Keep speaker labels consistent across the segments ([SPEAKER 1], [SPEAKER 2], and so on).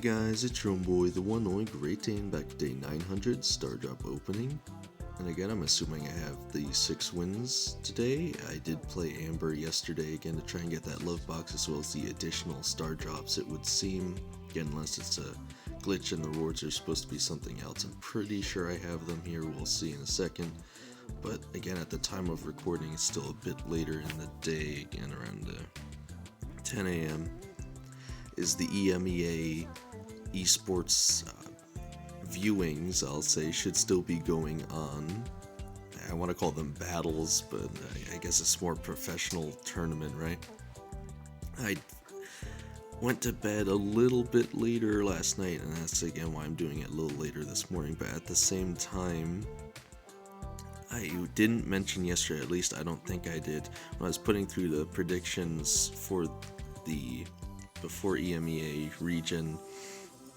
[SPEAKER 1] Guys, it's your own boy, the one only Great Dane, back to day 900, Star Drop opening. And again, I'm assuming I have the 6 wins today. I did play Amber yesterday again to try and get that love box as well as the additional Star Drops, it would seem. Again, unless it's a glitch and the rewards are supposed to be something else. I'm pretty sure I have them here, we'll see in a second. But again, at the time of recording, it's still a bit later in the day, again around 10 a.m. is the EMEA esports viewings, I'll say, should still be going on. I want to call them battles, but I guess it's more professional tournament, right? I went to bed a little bit later last night, and that's again why I'm doing it a little later this morning, but at the same time, I didn't mention yesterday, at least I don't think I did, when I was putting through the predictions for the before EMEA region,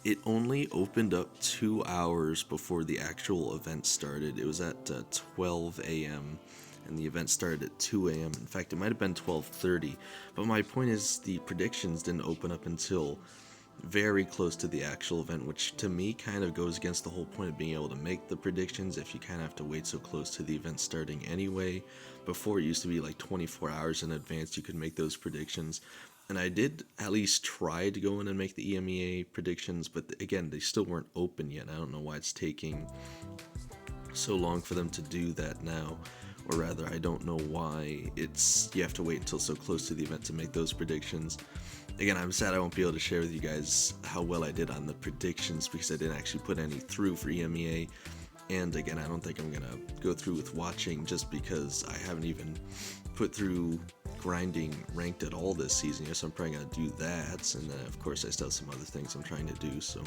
[SPEAKER 1] it only opened up 2 hours before the actual event started. It was at 12 a.m. and the event started at 2 a.m. In fact, it might have been 12:30. But my point is the predictions didn't open up until very close to the actual event, which to me kind of goes against the whole point of being able to make the predictions if you kind of have to wait so close to the event starting anyway. Before, it used to be like 24 hours in advance you could make those predictions. And I did at least try to go in and make the EMEA predictions, but again, they still weren't open yet. I don't know why it's taking so long for them to do that now. Or rather, I don't know why you have to wait until so close to the event to make those predictions. Again, I'm sad I won't be able to share with you guys how well I did on the predictions because I didn't actually put any through for EMEA. And again, I don't think I'm going to go through with watching just because I haven't even put through grinding ranked at all this season. So I'm probably going to do that. And then, of course, I still have some other things I'm trying to do. So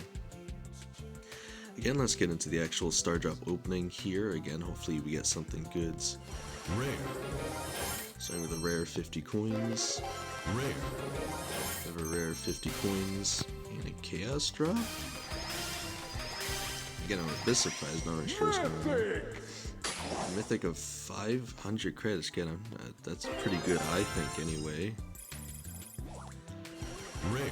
[SPEAKER 1] again, let's get into the actual Star Drop opening here. Again, hopefully we get something good.
[SPEAKER 2] Rare.
[SPEAKER 1] Starting with a rare 50 coins.
[SPEAKER 2] Rare.
[SPEAKER 1] We have a rare 50 coins and a chaos drop. Again, I'm a bit surprised, not really sure what's going on. Mythic of 500 credits, get him. That's pretty good, I think, anyway.
[SPEAKER 2] Rare.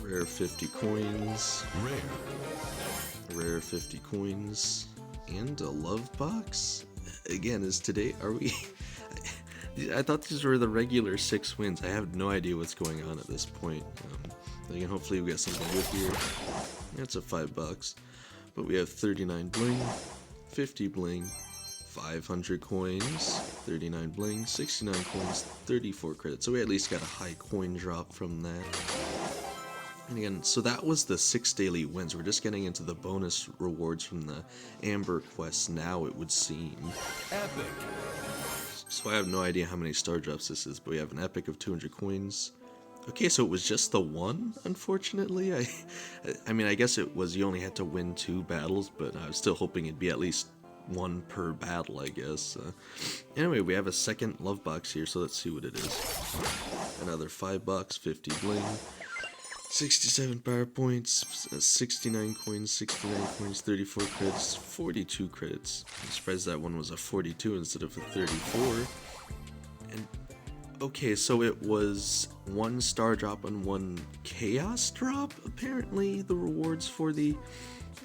[SPEAKER 1] Rare 50 coins.
[SPEAKER 2] Rare.
[SPEAKER 1] Rare 50 coins. And a love box? Again, are we... I thought these were the regular 6 wins. I have no idea what's going on at this point. Again, hopefully we get something good here. That's a $5. But we have 39 bling, 50 bling, 500 coins, 39 bling, 69 coins, 34 credits. So we at least got a high coin drop from that. And again, so that was the 6 daily wins. We're just getting into the bonus rewards from the Amber quests now, it would seem.
[SPEAKER 2] Epic.
[SPEAKER 1] So I have no idea how many Star Drops this is, but we have an epic of 200 coins. Okay, so it was just the one, unfortunately. I mean, I guess it was you only had to win 2 battles, but I was still hoping it'd be at least 1 per battle, I guess. Anyway, we have a second love box here, so let's see what it is. Another $5, 50 bling, 67 power points, 69 coins, 69 coins, 34 credits, 42 credits. I'm surprised that one was a 42 instead of a 34. And okay, so it was 1 star drop and 1 chaos drop, apparently, the rewards for the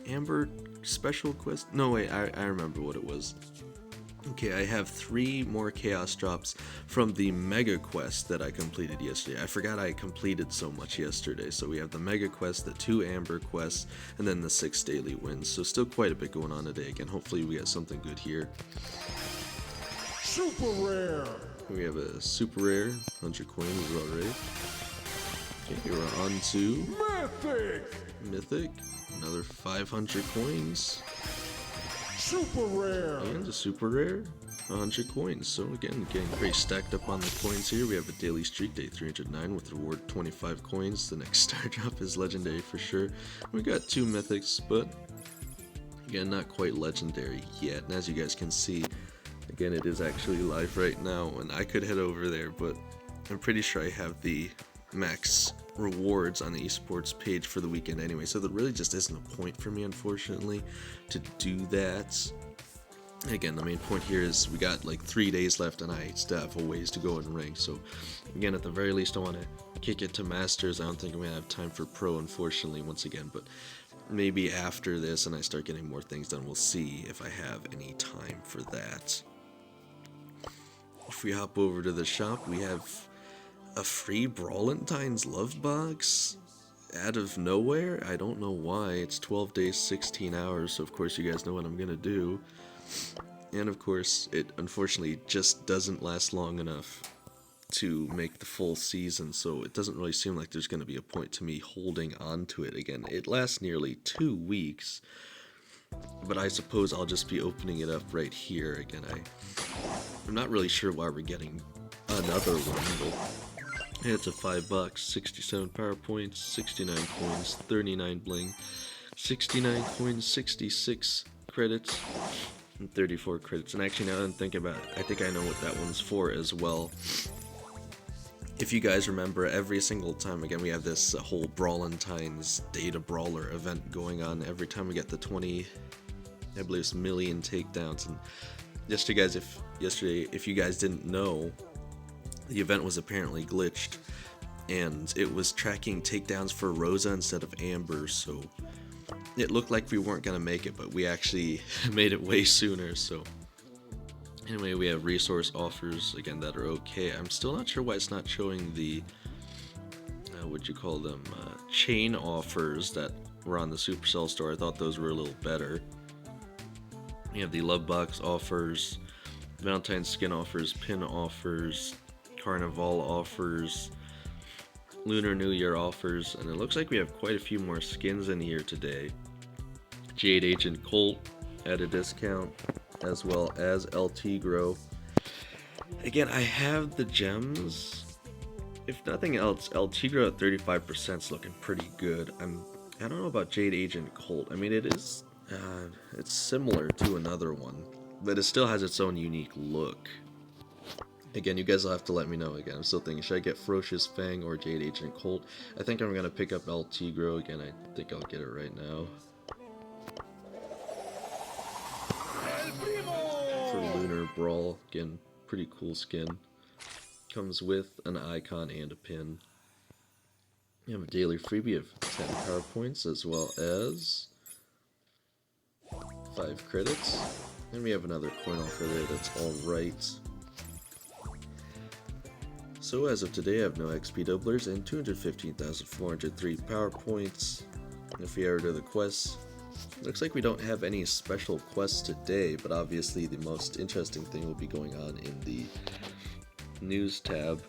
[SPEAKER 1] Amber special quest. No, wait, I remember what it was. Okay, I have 3 more chaos drops from the mega quest that I completed yesterday. I forgot I completed so much yesterday. So we have the mega quest, the 2 Amber quests, and then the 6 daily wins. So still quite a bit going on today. Again, hopefully we get something good here.
[SPEAKER 2] Super rare.
[SPEAKER 1] We have a super rare, 100 coins already. Okay, we're on to Mythic. Another 500 coins.
[SPEAKER 2] Super rare.
[SPEAKER 1] And a super rare, 100 coins. So again, getting pretty stacked up on the coins here. We have a daily streak, day 309 with reward 25 coins. The next star drop is legendary for sure. We got 2 mythics, but again, not quite legendary yet. And as you guys can see, again, it is actually live right now, and I could head over there, but I'm pretty sure I have the max rewards on the esports page for the weekend anyway, so there really just isn't a point for me, unfortunately, to do that. Again, the main point here is we got like 3 days left and I still have a ways to go in rank, so again, at the very least I want to kick it to Masters. I don't think I'm gonna have time for Pro, unfortunately, once again, but maybe after this and I start getting more things done, we'll see if I have any time for that. If we hop over to the shop, we have a free Brawlentine's Love Box out of nowhere. I don't know why. It's 12 days, 16 hours, so of course you guys know what I'm gonna do. And of course, it unfortunately just doesn't last long enough to make the full season, so it doesn't really seem like there's going to be a point to me holding on to it again. It lasts nearly 2 weeks, but I suppose I'll just be opening it up right here again. I'm not really sure why we're getting another one, but it's a $5, 67 power points, 69 coins, 39 bling, 69 coins, 66 credits, and 34 credits. And actually, now that I'm thinking about it, I think I know what that one's for as well. If you guys remember, every single time, again, we have this whole Brawlentine's Data Brawler event going on. Every time we get the 20, I believe it's million takedowns. And yesterday, if you guys didn't know, the event was apparently glitched, and it was tracking takedowns for Rosa instead of Amber, so it looked like we weren't going to make it, but we actually made it way sooner, so... Anyway, we have resource offers, again, that are okay. I'm still not sure why it's not showing the, what'd you call them, chain offers that were on the Supercell store. I thought those were a little better. We have the Love Box offers, Valentine's skin offers, pin offers, Carnival offers, Lunar New Year offers, and it looks like we have quite a few more skins in here today. Jade Agent Colt at a discount, as well as El Tigro. Again, I have the gems. If nothing else, El Tigro at 35% is looking pretty good. I don't know about Jade Agent Colt. I mean, it is, it's similar to another one, but it still has its own unique look. Again, you guys will have to let me know. Again, I'm still thinking, should I get Ferocious Fang or Jade Agent Colt? I think I'm gonna pick up El Tigro. Again, I think I'll get it right now. For Lunar Brawl, again, pretty cool skin. Comes with an icon and a pin. We have a daily freebie of 10 power points, as well as 5 credits. And we have another coin offer there that's alright. So as of today, I have no XP doublers and 215,403 power points. If we ever do the quests, looks like we don't have any special quests today, but obviously the most interesting thing will be going on in the news tab.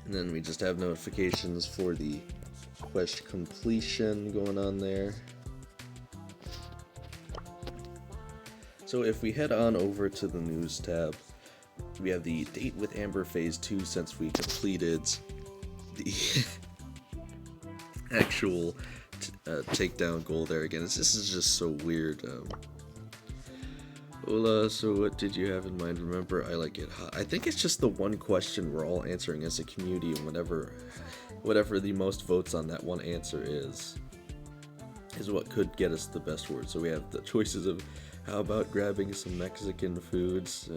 [SPEAKER 1] And then we just have notifications for the quest completion going on there. So if we head on over to the news tab, we have the date with Amber Phase 2 since we completed the actual takedown goal there again. This is just so weird. Hola, so what did you have in mind? Remember, I like it hot. I think it's just the one question we're all answering as a community, and whatever the most votes on that one answer is what could get us the best word. So we have the choices of, how about grabbing some Mexican foods?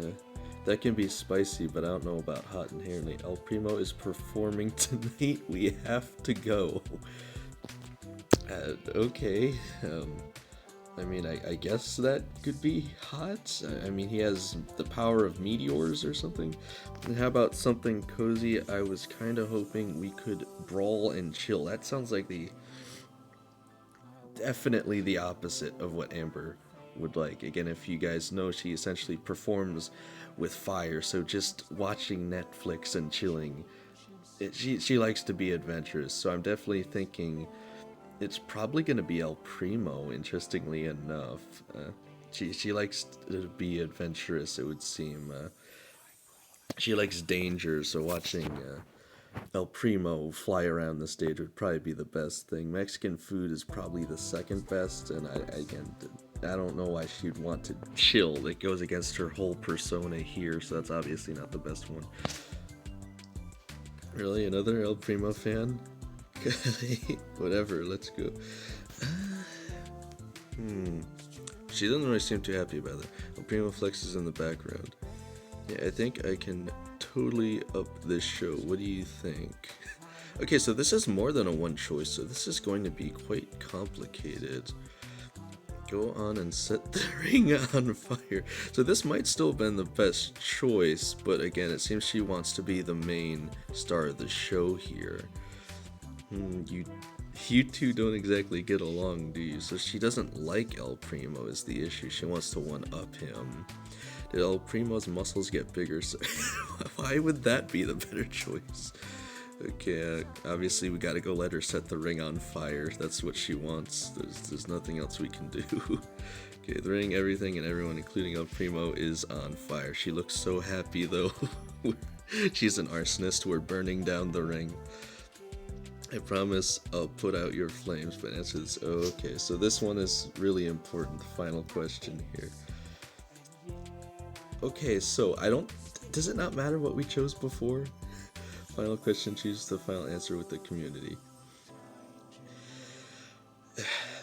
[SPEAKER 1] That can be spicy, but I don't know about hot inherently. El Primo is performing tonight. We have to go. Okay. I mean, I guess that could be hot. I mean, he has the power of meteors or something. And how about something cozy? I was kind of hoping we could brawl and chill. That sounds like definitely the opposite of what Amber would like. Again, if you guys know, she essentially performs with fire, so just watching Netflix and chilling, she likes to be adventurous. So I'm definitely thinking it's probably going to be El Primo, interestingly enough. She likes to be adventurous, it would seem. She likes danger, so watching El Primo fly around the stage would probably be the best thing. Mexican food is probably the second best, and I don't know why she'd want to chill. It goes against her whole persona here, so that's obviously not the best one. Really? Another El Primo fan? Whatever, let's go. She doesn't really seem too happy about it. El Primo flexes in the background. Yeah, I think I can totally up this show. What do you think? Okay, so this is more than a one choice, so this is going to be quite complicated. Go on and set the ring on fire. So this might still have been the best choice, but again, it seems she wants to be the main star of the show here. You two don't exactly get along, do you? So she doesn't like El Primo is the issue. She wants to one-up him. Did El Primo's muscles get bigger? So why would that be the better choice? Okay, obviously we gotta go let her set the ring on fire. That's what she wants. There's nothing else we can do. Okay, the ring, everything, and everyone, including El Primo, is on fire. She looks so happy, though. She's an arsonist. We're burning down the ring. I promise I'll put out your flames, but answer this. Oh, okay, so this one is really important. The final question here. Okay, so does it not matter what we chose before? Final question, choose the final answer with the community.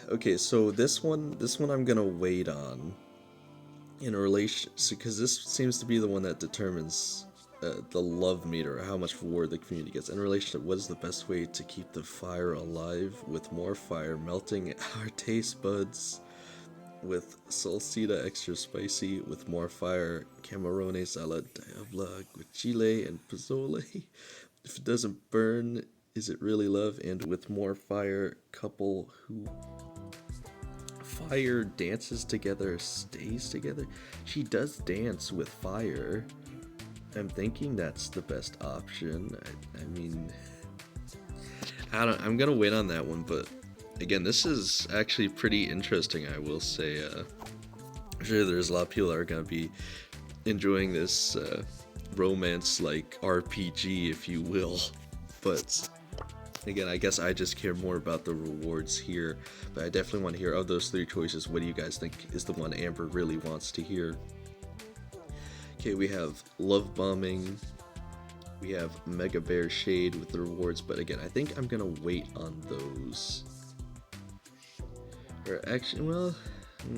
[SPEAKER 1] Okay, so this one I'm gonna wait on in relation, because this seems to be the one that determines the love meter, how much war the community gets in relation to what is the best way to keep the fire alive, with more fire melting our taste buds, with salsita extra spicy, with more fire, camarone salad diabla with chile and pozole. If it doesn't burn, is it really love? And with more fire, couple who fire dances together stays together. She does dance with fire. I'm thinking that's the best option. I mean, I'm gonna wait on that one, but again, this is actually pretty interesting, I will say. I'm sure there's a lot of people that are gonna be enjoying this romance-like RPG, if you will. But again, I guess I just care more about the rewards here. But I definitely want to hear, of those three choices, what do you guys think is the one Amber really wants to hear? Okay, we have Love Bombing. We have Mega Bear Shade with the rewards. But again, I think I'm going to wait on those. Or actually, well, I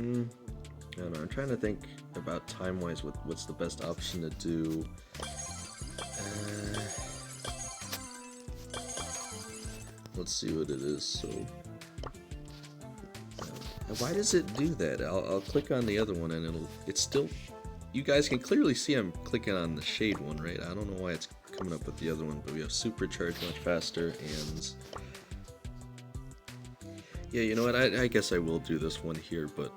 [SPEAKER 1] don't know. I'm trying to think about time-wise what's the best option to do. Let's see what it is. So, why does it do that? I'll click on the other one and it's still. You guys can clearly see I'm clicking on the shade one, right? I don't know why it's coming up with the other one, but we have Supercharge much faster, and yeah, you know what? I guess I will do this one here, but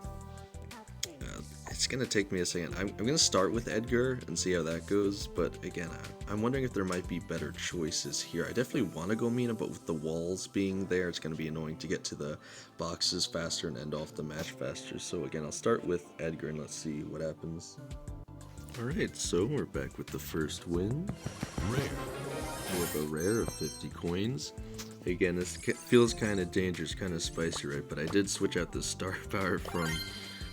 [SPEAKER 1] it's gonna take me a second. I'm gonna start with Edgar and see how that goes, but again, I'm wondering if there might be better choices here. I definitely want to go Mina, but with the walls being there, it's gonna be annoying to get to the boxes faster and end off the match faster. So again, I'll start with Edgar and let's see what happens. Alright, so we're back with the first win.
[SPEAKER 2] Rare.
[SPEAKER 1] We have a rare of 50 coins. Again, this feels kind of dangerous, kind of spicy, right? But I did switch out the star power from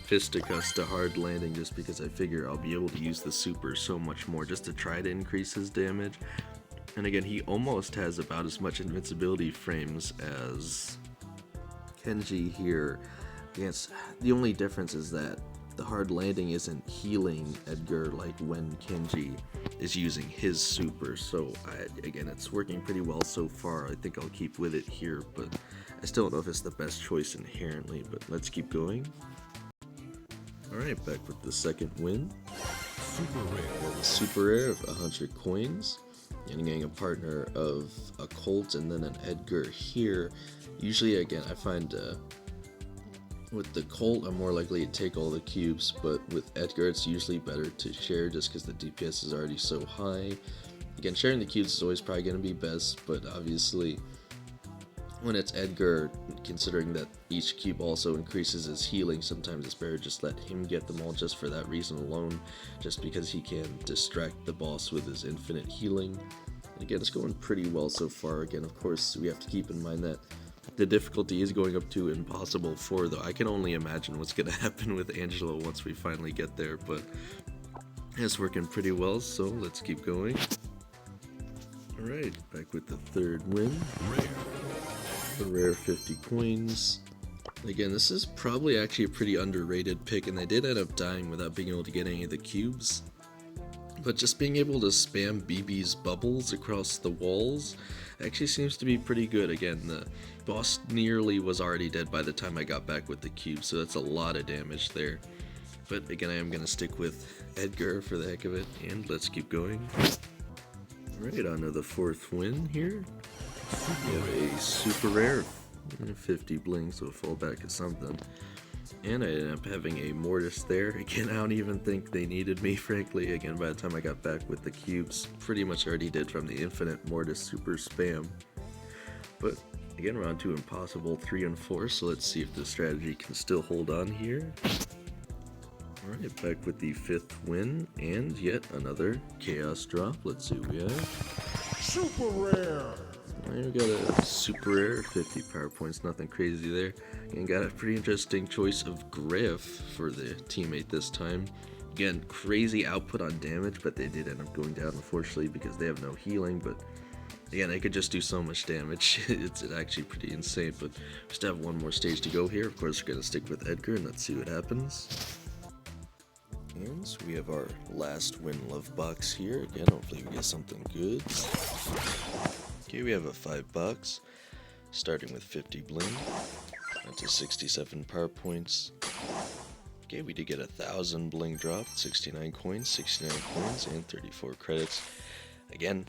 [SPEAKER 1] Fisticuffs to Hard Landing just because I figure I'll be able to use the super so much more just to try to increase his damage. And again, he almost has about as much invincibility frames as Kenji here. Yes, the only difference is that the Hard Landing isn't healing Edgar like when Kenji is using his super. So again, it's working pretty well so far. I think I'll keep with it here, but I still don't know if it's the best choice inherently, but let's keep going. Alright, back with the second win.
[SPEAKER 2] Super rare.
[SPEAKER 1] The super rare of 100 coins. And getting a partner of a Colt and then an Edgar here. Usually, again, I find with the Colt, I'm more likely to take all the cubes, but with Edgar, it's usually better to share just because the DPS is already so high. Again, sharing the cubes is always probably going to be best, but obviously, when it's Edgar, considering that each cube also increases his healing, sometimes it's better just let him get them all just for that reason alone, just because he can distract the boss with his infinite healing. And again, it's going pretty well so far. Again, of course, we have to keep in mind that the difficulty is going up to impossible 4, though. I can only imagine what's going to happen with Angelo once we finally get there, but it's working pretty well, so let's keep going. Alright, back with the third win.
[SPEAKER 2] Rare.
[SPEAKER 1] The rare 50 coins. Again, this is probably actually a pretty underrated pick, and they did end up dying without being able to get any of the cubes. But just being able to spam BB's bubbles across the walls actually seems to be pretty good. Again, the boss nearly was already dead by the time I got back with the cube, so that's a lot of damage there. But again, I am going to stick with Edgar for the heck of it, and let's keep going. Alright, on to the fourth win here. We have a super rare, 50 bling, so a fallback is something. And I ended up having a Mortis there. Again, I don't even think they needed me, frankly. Again, by the time I got back with the cubes, pretty much already did from the infinite Mortis super spam. But again, we're on to impossible 3 and 4, so let's see if the strategy can still hold on here. Alright, back with the 5th win, and yet another chaos drop. Let's see what we have.
[SPEAKER 2] Super rare.
[SPEAKER 1] We got a super rare, 50 power points, nothing crazy there. And got a pretty interesting choice of Griff for the teammate this time. Again, crazy output on damage, but they did end up going down, unfortunately, because they have no healing. But again, they could just do so much damage. It's actually pretty insane, but we still have one more stage to go here. Of course, we're going to stick with Edgar, and let's see what happens. And so we have our last win love box here. Again, hopefully we get something good. Okay, we have a $5, starting with 50 bling, onto 67 power points. Okay, we did get 1,000 bling drop, 69 coins, and 34 credits. Again,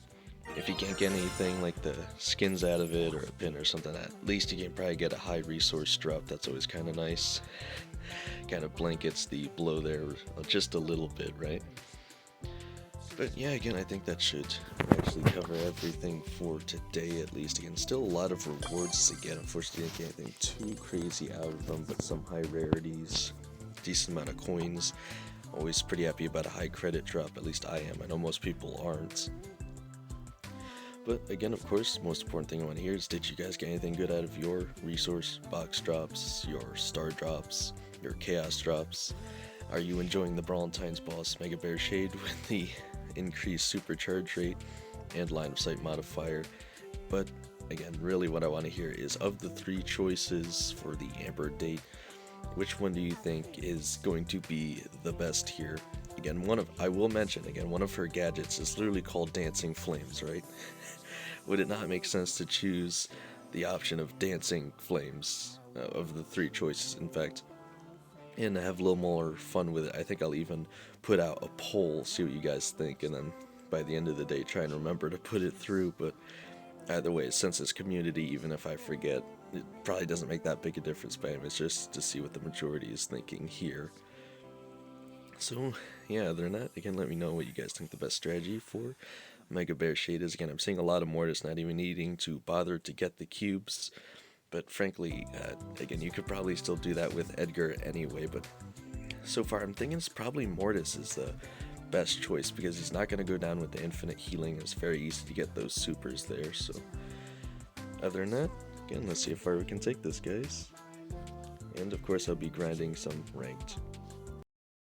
[SPEAKER 1] if you can't get anything like the skins out of it or a pin or something, at least you can probably get a high resource drop. That's always kind of nice. Kind of blankets the blow there just a little bit, right? But yeah, again, I think that should actually cover everything for today, at least. Again, still a lot of rewards to get. Unfortunately, I didn't get anything too crazy out of them, but some high rarities, decent amount of coins. Always pretty happy about a high credit drop, at least I am. I know most people aren't. But again, of course, the most important thing I want to hear is, did you guys get anything good out of your resource box drops, your star drops, your chaos drops? Are you enjoying the Brawlentine's boss Mega Bear Shade with the increased supercharge rate and line of sight modifier? But again, really what I want to hear is, of the 3 choices for the Amber date, which one do you think is going to be the best here? Again, I will mention again, one of her gadgets is literally called Dancing Flames, right? Would it not make sense to choose the option of Dancing Flames of the 3 choices, in fact, and have a little more fun with it? I think I'll even put out a poll, see what you guys think, and then by the end of the day try and remember to put it through. But either way, since it's community, even if I forget, it probably doesn't make that big a difference, but it's just to see what the majority is thinking here. So yeah, other than that, again, let me know what you guys think the best strategy for Mega Bear Shade is. Again, I'm seeing a lot of Mortis not even needing to bother to get the cubes, but frankly, again, you could probably still do that with Edgar anyway. But so far, I'm thinking it's probably Mortis is the best choice, because he's not going to go down with the infinite healing. It's very easy to get those supers there. So other than that, again, let's see how far we can take this, guys. And of course, I'll be grinding some ranked.